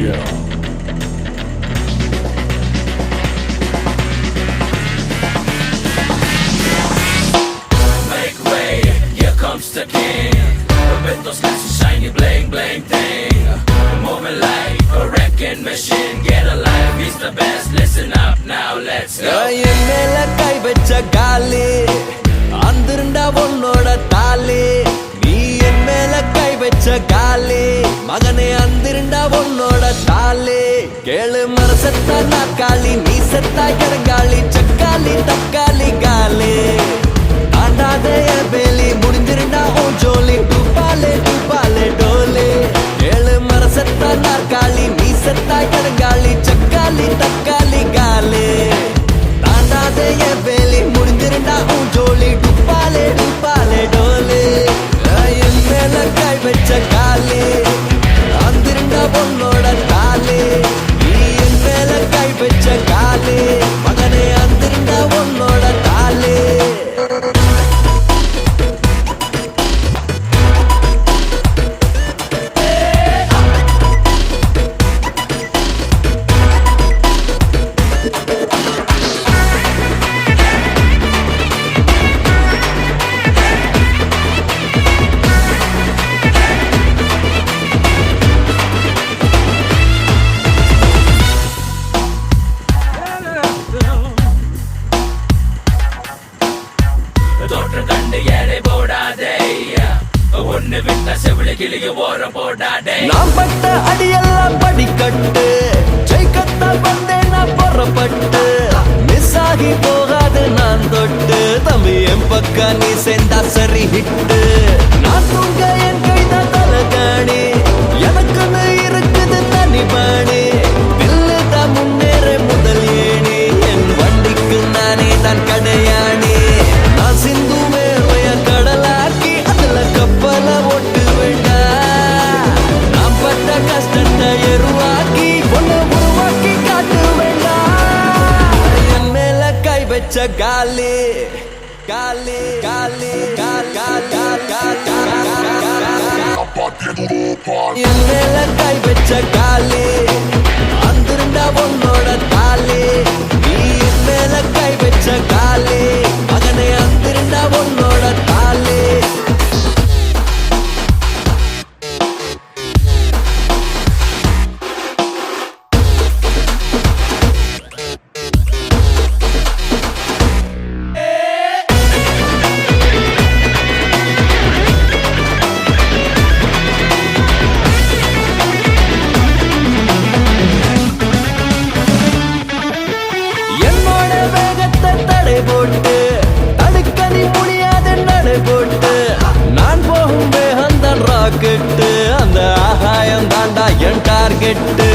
Yeah. Make way, here comes the king. With those flashy shiny bling bling thing. Moving like a wrecking machine. Get alive, he's the best. Listen up now, let's go. என் மேல கை வச்ச காலி அந்திருண்டா உன்னோட தாலி. நீ என் மேல கை வச்ச காலி மகனே அந்திருண்டா உன்னோட தாலி. கேளு மரசத்தா நாக்காளி நீ செத்தா இறங்காளி சக்காளி தக்காளி காலி. ஆண்டாத என் வேலி முடிஞ்சிருண்டா உன் ஜோலி டூபாலே டூபாலே டோலி. கேளு மரசத்தா நாக்காளி நீ செத்தா இறங்காளி சக்காளி தக்காளி காலி. தாண்டாத என் வேலி முடிஞ்சிருண்டா உன் ஜோலி டூபாலே டூபாலே டோலி. என் மேல கை வச்ச காலி அந்திருண்டா உன்னோட தாலி. நீ என் மேல கை வச்ச காலி மகனே அந்திருண்டா உன்னோட தாலி. தோற்றம் கண்டு ஏழை போடாதே. ஒண்ணு விட்ட செவிலி கிளிய ஓரம் போடாதே. நான் பட்ட அடியெல்லாம் படிக்கட்டு ஜெயிக்கத்தான் வந்தேன் நான் புறப்பட்டு. மிஸ் ஆகி போகாது நான் தொட்டு தம்பி என் பக்க நீ சேர்ந்தா சரி ஹிட்டு. நான் தூங்க என் கைதான் தலகாணி எனக்குன்னு இருக்குது தனி பாணி. வில்லுதான் முன்னேற முதல் ஏணி என் வண்டிக்கு நானே தான் கடையாணி. நான் சிந்து மேலைய கடலாக்கி அதுல கப்பல ஓட்டு வேண்டா. நான் பட்ட கஷ்டத்தை எருவாக்கி ஒன்னு உருவாக்கி காட்டு வேண்டா. என் மேல கை வச்ச காலி காலி காலி என் மேல கை வச்ச காலி அந்திருந்தா உன்னோட தாலி. நீ என் மேல கை வச்ச காலி மகனே அந்திருந்தா உன்னோட தாலி. என்னோட வேகத்தை தடை போட்டு தடுக்க நீ முடியாத நடை போட்டு. நான் போகும் வேகம் தான் ராக்கெட்டு அந்த ஆகாயம் தாண்டா என் டார்கெட்டு.